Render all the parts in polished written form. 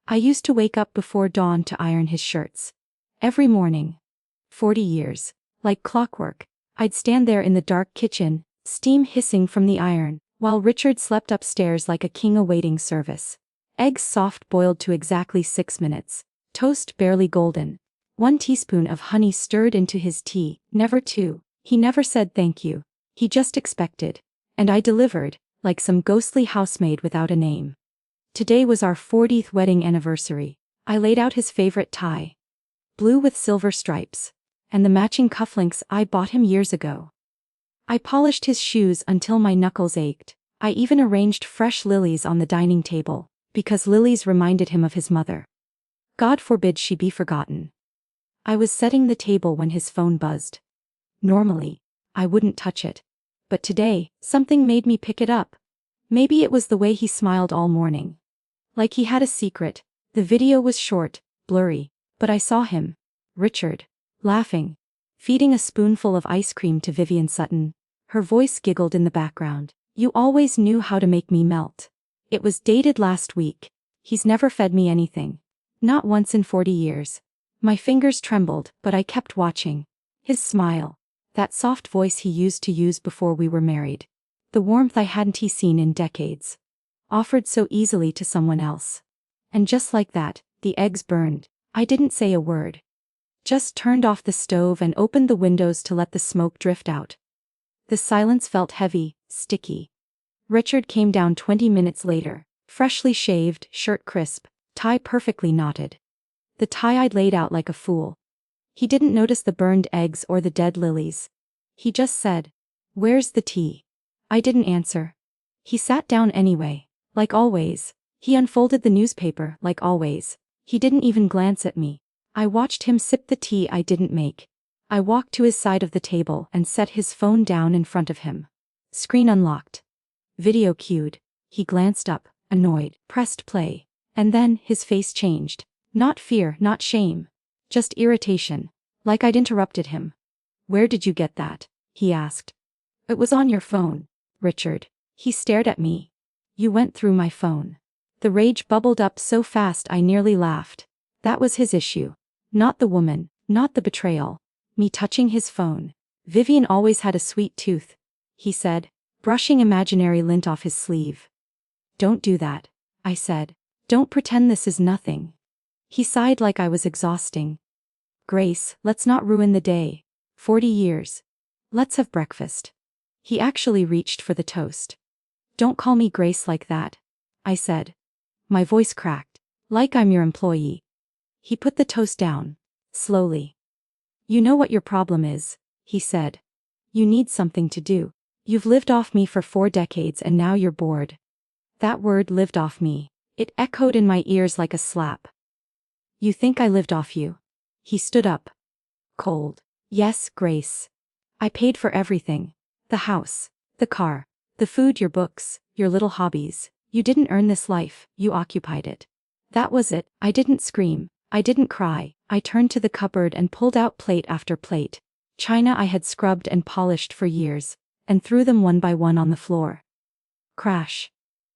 I used to wake up before dawn to iron his shirts. Every morning. 40 years. Like clockwork. I'd stand there in the dark kitchen, steam hissing from the iron, while Richard slept upstairs like a king awaiting service. Eggs soft boiled to exactly 6 minutes. Toast barely golden. 1 teaspoon of honey stirred into his tea, never 2. He never said thank you. He just expected. And I delivered, like some ghostly housemaid without a name. Today was our 40th wedding anniversary. I laid out his favorite tie. Blue with silver stripes. And the matching cufflinks I bought him years ago. I polished his shoes until my knuckles ached. I even arranged fresh lilies on the dining table, because lilies reminded him of his mother. God forbid she be forgotten. I was setting the table when his phone buzzed. Normally, I wouldn't touch it. But today, something made me pick it up. Maybe it was the way he smiled all morning. Like he had a secret. The video was short, blurry, but I saw him. Richard. Laughing. Feeding a spoonful of ice cream to Vivian Sutton. Her voice giggled in the background. You always knew how to make me melt. It was dated last week. He's never fed me anything. Not once in 40 years. My fingers trembled, but I kept watching. His smile. That soft voice he used to use before we were married. The warmth I hadn't seen in decades. Offered so easily to someone else. And just like that, the eggs burned. I didn't say a word. Just turned off the stove and opened the windows to let the smoke drift out. The silence felt heavy, sticky. Richard came down 20 minutes later, freshly shaved, shirt crisp, tie perfectly knotted. The tie I'd laid out like a fool. He didn't notice the burned eggs or the dead lilies. He just said, "Where's the tea?" I didn't answer. He sat down anyway, like always. He unfolded the newspaper, like always. He didn't even glance at me. I watched him sip the tea I didn't make. I walked to his side of the table and set his phone down in front of him. Screen unlocked. Video queued. He glanced up, annoyed, pressed play. And then, his face changed. Not fear, not shame. Just irritation. Like I'd interrupted him. "Where did you get that?" he asked. "It was on your phone, Richard." He stared at me. "You went through my phone." The rage bubbled up so fast I nearly laughed. That was his issue. Not the woman, not the betrayal. Me touching his phone. "Vivian always had a sweet tooth," he said, brushing imaginary lint off his sleeve. "Don't do that," I said. "Don't pretend this is nothing." He sighed like I was exhausting. "Grace, let's not ruin the day. 40 years. Let's have breakfast." He actually reached for the toast. "Don't call me Grace like that," I said. My voice cracked. "Like I'm your employee." He put the toast down. Slowly. "You know what your problem is," he said. "You need something to do. You've lived off me for 4 decades and now you're bored." That word lived off me. It echoed in my ears like a slap. "You think I lived off you?" He stood up. Cold. "Yes, Grace. I paid for everything. The house. The car. The food, your books, your little hobbies. You didn't earn this life, you occupied it." That was it. I didn't scream. I didn't cry. I turned to the cupboard and pulled out plate after plate. China I had scrubbed and polished for years, and threw them one by one on the floor. Crash.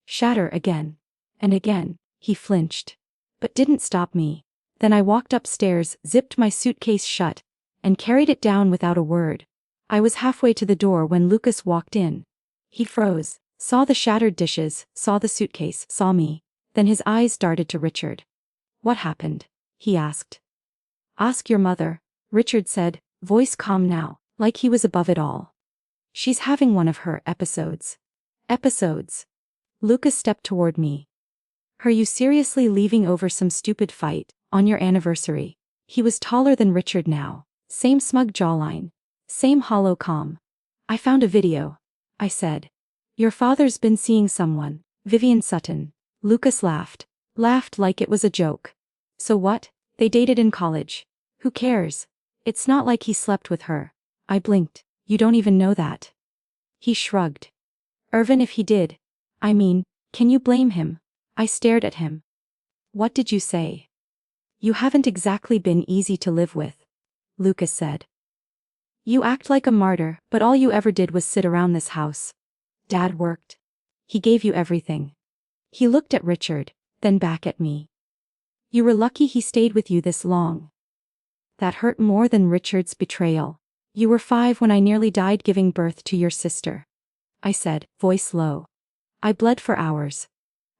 Shatter again. And again. He flinched. But didn't stop me. Then I walked upstairs, zipped my suitcase shut, and carried it down without a word. I was halfway to the door when Lucas walked in. He froze, saw the shattered dishes, saw the suitcase, saw me. Then his eyes darted to Richard. "What happened?" he asked. "Ask your mother," Richard said, voice calm now, like he was above it all. "She's having one of her episodes." Episodes. Lucas stepped toward me. "Are you seriously leaving over some stupid fight, on your anniversary?" He was taller than Richard now. Same smug jawline. Same hollow calm. "I found a video," I said. "Your father's been seeing someone, Vivian Sutton." Lucas laughed. Laughed like it was a joke. "So what? They dated in college. Who cares? It's not like he slept with her." I blinked. "You don't even know that." He shrugged. "Irvin, if he did. I mean, can you blame him?" I stared at him. "What did you say?" "You haven't exactly been easy to live with," Lucas said. "You act like a martyr, but all you ever did was sit around this house. Dad worked. He gave you everything." He looked at Richard, then back at me. You were lucky he stayed with you this long. That hurt more than Richard's betrayal. You were 5 when I nearly died giving birth to your sister, I said, voice low. I bled for hours.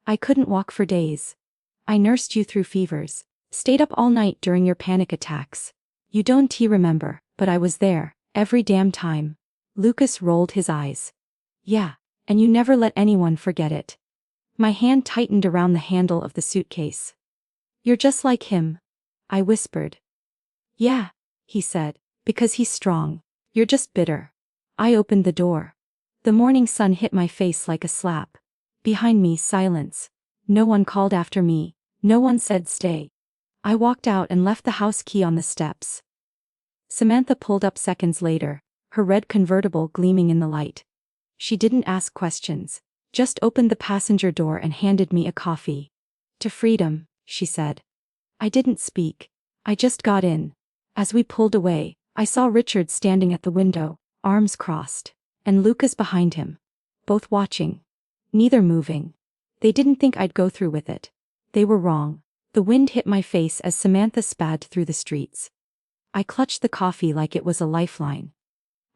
I couldn't walk for days. I nursed you through fevers, stayed up all night during your panic attacks. You don't remember, but I was there, every damn time. Lucas rolled his eyes. Yeah, and you never let anyone forget it. My hand tightened around the handle of the suitcase. You're just like him, I whispered. Yeah, he said, because he's strong. You're just bitter. I opened the door. The morning sun hit my face like a slap. Behind me, silence. No one called after me. No one said stay. I walked out and left the house key on the steps. Samantha pulled up seconds later, her red convertible gleaming in the light. She didn't ask questions, just opened the passenger door and handed me a coffee. To freedom, she said. I didn't speak. I just got in. As we pulled away, I saw Richard standing at the window, arms crossed, and Lucas behind him. Both watching. Neither moving. They didn't think I'd go through with it. They were wrong. The wind hit my face as Samantha sped through the streets. I clutched the coffee like it was a lifeline.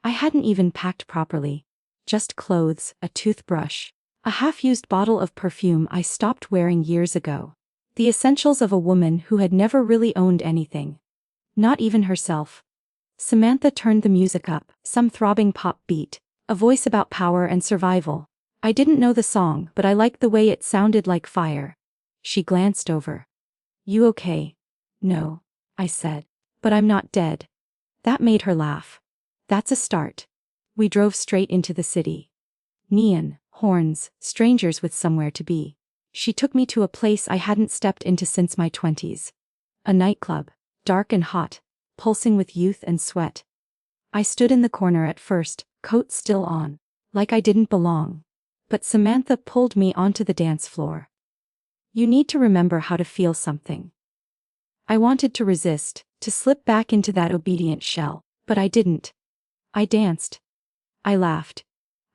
I hadn't even packed properly. Just clothes, a toothbrush, a half-used bottle of perfume I stopped wearing years ago. The essentials of a woman who had never really owned anything. Not even herself. Samantha turned the music up, some throbbing pop beat, a voice about power and survival. I didn't know the song, but I liked the way it sounded like fire. She glanced over. You okay? No, I said. But I'm not dead. That made her laugh. That's a start. We drove straight into the city. Neon, horns, strangers with somewhere to be. She took me to a place I hadn't stepped into since my 20s. A nightclub, dark and hot, pulsing with youth and sweat. I stood in the corner at first, coat still on, like I didn't belong. But Samantha pulled me onto the dance floor. You need to remember how to feel something. I wanted to resist, to slip back into that obedient shell, but I didn't. I danced. I laughed.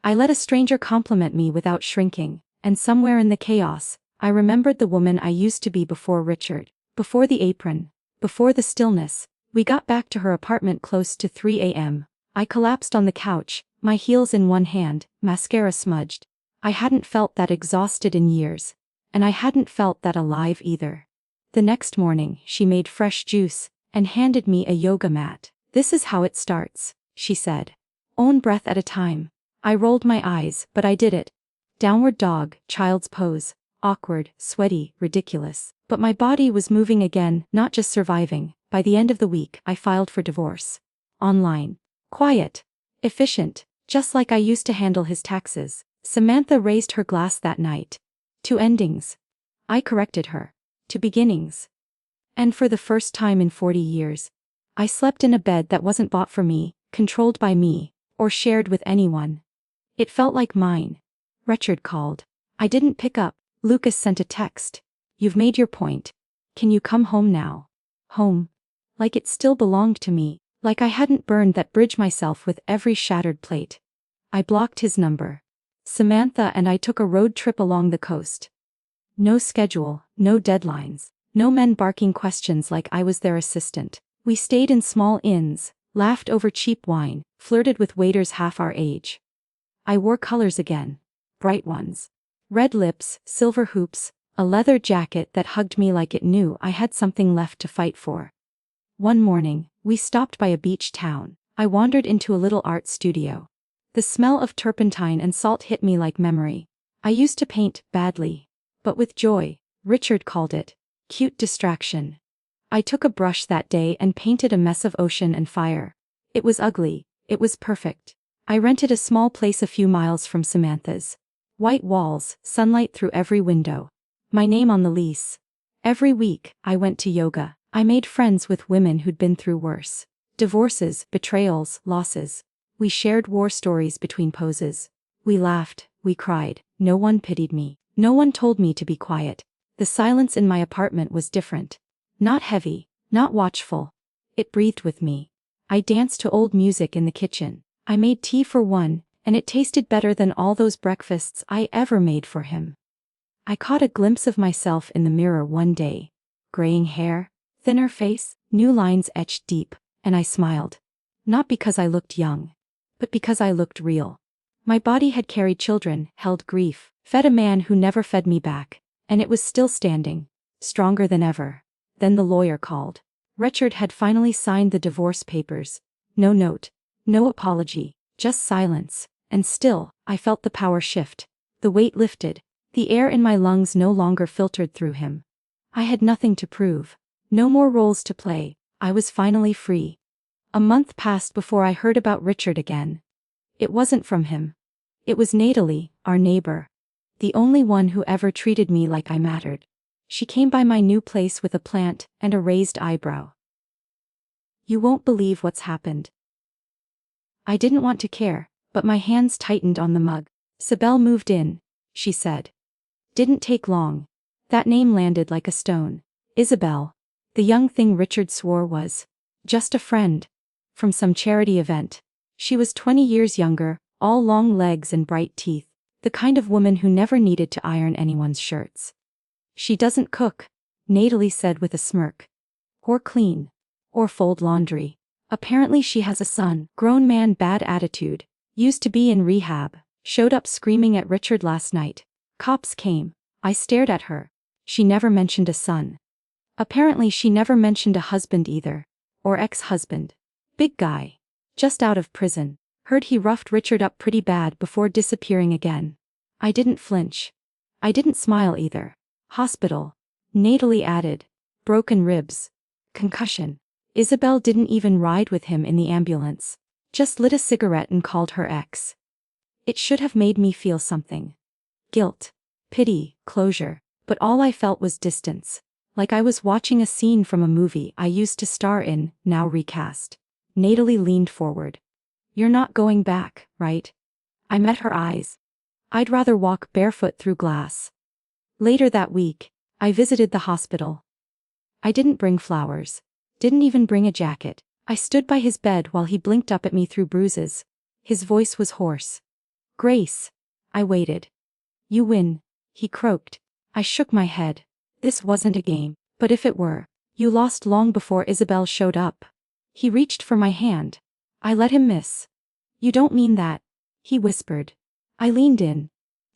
I let a stranger compliment me without shrinking, and somewhere in the chaos, I remembered the woman I used to be before Richard, before the apron, before the stillness. We got back to her apartment close to 3 a.m. I collapsed on the couch, my heels in one hand, mascara smudged. I hadn't felt that exhausted in years. And I hadn't felt that alive either. The next morning, she made fresh juice, and handed me a yoga mat. This is how it starts, she said. Own breath at a time. I rolled my eyes, but I did it. Downward dog, child's pose, awkward, sweaty, ridiculous. But my body was moving again, not just surviving. By the end of the week, I filed for divorce. Online. Quiet. Efficient. Just like I used to handle his taxes. Samantha raised her glass that night. To endings. I corrected her. To beginnings. And for the first time in 40 years, I slept in a bed that wasn't bought for me, controlled by me, or shared with anyone. It felt like mine. Richard called. I didn't pick up. Lucas sent a text. You've made your point. Can you come home now? Home. Like it still belonged to me, like I hadn't burned that bridge myself with every shattered plate. I blocked his number. Samantha and I took a road trip along the coast. No schedule, no deadlines, no men barking questions like I was their assistant. We stayed in small inns, laughed over cheap wine, flirted with waiters half our age. I wore colors again. Bright ones. Red lips, silver hoops, a leather jacket that hugged me like it knew I had something left to fight for. One morning, we stopped by a beach town. I wandered into a little art studio. The smell of turpentine and salt hit me like memory. I used to paint badly. But with joy, Richard called it. Cute distraction. I took a brush that day and painted a mess of ocean and fire. It was ugly. It was perfect. I rented a small place a few miles from Samantha's. White walls, sunlight through every window. My name on the lease. Every week, I went to yoga. I made friends with women who'd been through worse. Divorces, betrayals, losses. We shared war stories between poses. We laughed, we cried. No one pitied me. No one told me to be quiet. The silence in my apartment was different. Not heavy, not watchful. It breathed with me. I danced to old music in the kitchen. I made tea for one, and it tasted better than all those breakfasts I ever made for him. I caught a glimpse of myself in the mirror one day. graying hair, thinner face, new lines etched deep, and I smiled. Not because I looked young, but because I looked real. My body had carried children, held grief, fed a man who never fed me back, and it was still standing, stronger than ever. Then the lawyer called. Richard had finally signed the divorce papers. No note, no apology, just silence, and still, I felt the power shift. The weight lifted. The air in my lungs no longer filtered through him. I had nothing to prove. No more roles to play. I was finally free. A month passed before I heard about Richard again. It wasn't from him. It was Natalie, our neighbor. The only one who ever treated me like I mattered. She came by my new place with a plant and a raised eyebrow. "You won't believe what's happened." I didn't want to care, but my hands tightened on the mug. "Sibel moved in," she said. Didn't take long. That name landed like a stone. Isabel. The young thing Richard swore was just a friend from some charity event. She was 20 years younger, all long legs and bright teeth, the kind of woman who never needed to iron anyone's shirts. "She doesn't cook," Natalie said with a smirk. "Or clean. Or fold laundry. Apparently she has a son, grown man, bad attitude, used to be in rehab, showed up screaming at Richard last night. Cops came. I stared at her. She never mentioned a son. Apparently she never mentioned a husband either. Or ex-husband. Big guy. Just out of prison. Heard he roughed Richard up pretty bad before disappearing again." I didn't flinch. I didn't smile either. "Hospital," Natalie added. "Broken ribs. Concussion." Isabel didn't even ride with him in the ambulance. Just lit a cigarette and called her ex. It should have made me feel something. Guilt. Pity, closure. But all I felt was distance. Like I was watching a scene from a movie I used to star in, now recast. Natalie leaned forward. "You're not going back, right?" I met her eyes. "I'd rather walk barefoot through glass." Later that week, I visited the hospital. I didn't bring flowers. Didn't even bring a jacket. I stood by his bed while he blinked up at me through bruises. His voice was hoarse. "Grace." I waited. "You win," he croaked. I shook my head. This wasn't a game. But if it were, "You lost long before Isabel showed up." He reached for my hand. I let him miss. "You don't mean that," he whispered. I leaned in.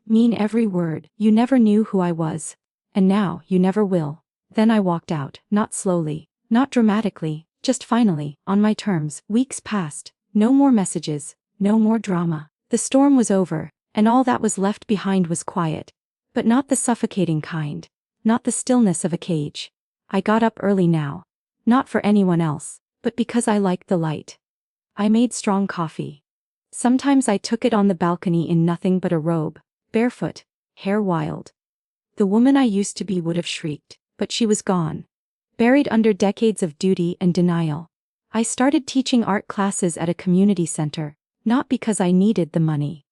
"Mean every word. You never knew who I was. And now you never will." Then I walked out, not slowly, not dramatically, just finally, on my terms. Weeks passed. No more messages, no more drama. The storm was over, and all that was left behind was quiet. But not the suffocating kind. Not the stillness of a cage. I got up early now. Not for anyone else, but because I liked the light. I made strong coffee. Sometimes I took it on the balcony in nothing but a robe, barefoot, hair wild. The woman I used to be would have shrieked, but she was gone. Buried under decades of duty and denial. I started teaching art classes at a community center, not because I needed the money,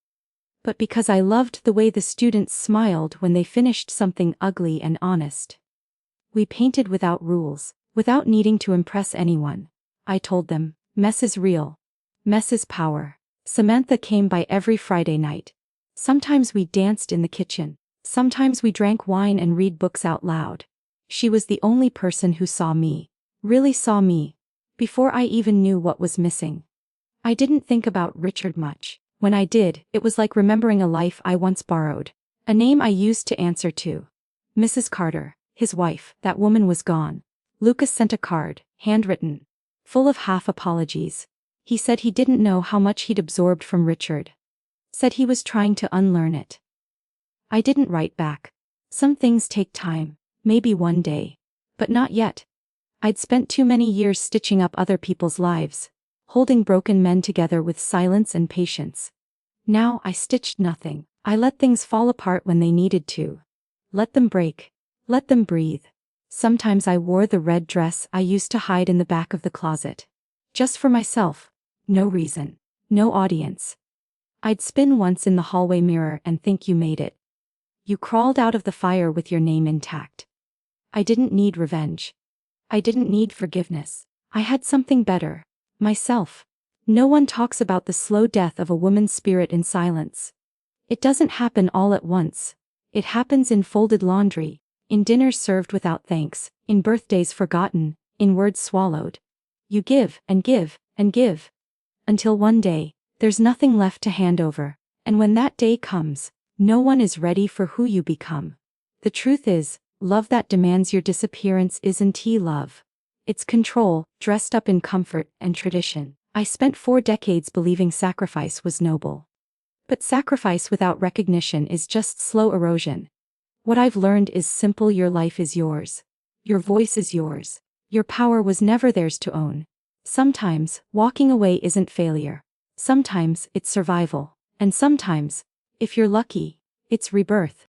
but because I loved the way the students smiled when they finished something ugly and honest. We painted without rules, without needing to impress anyone. I told them, mess is real. Mess is power. Samantha came by every Friday night. Sometimes we danced in the kitchen. Sometimes we drank wine and read books out loud. She was the only person who saw me. Really saw me. Before I even knew what was missing. I didn't think about Richard much. When I did, it was like remembering a life I once borrowed. A name I used to answer to. Mrs. Carter, his wife. That woman was gone. Lucas sent a card, handwritten, full of half apologies. He said he didn't know how much he'd absorbed from Richard. Said he was trying to unlearn it. I didn't write back. Some things take time, maybe one day. But not yet. I'd spent too many years stitching up other people's lives, holding broken men together with silence and patience. Now I stitched nothing. I let things fall apart when they needed to. Let them break. Let them breathe. Sometimes I wore the red dress I used to hide in the back of the closet. Just for myself. No reason. No audience. I'd spin once in the hallway mirror and think you made it. You crawled out of the fire with your name intact. I didn't need revenge. I didn't need forgiveness. I had something better. Myself. No one talks about the slow death of a woman's spirit in silence. It doesn't happen all at once. It happens in folded laundry, in dinners served without thanks, in birthdays forgotten, in words swallowed. You give, and give, and give. Until one day, there's nothing left to hand over, and when that day comes, no one is ready for who you become. The truth is, love that demands your disappearance isn't love. It's control, dressed up in comfort and tradition. I spent 4 decades believing sacrifice was noble. But sacrifice without recognition is just slow erosion. What I've learned is simple: your life is yours. Your voice is yours. Your power was never theirs to own. Sometimes, walking away isn't failure. Sometimes, it's survival. And sometimes, if you're lucky, it's rebirth.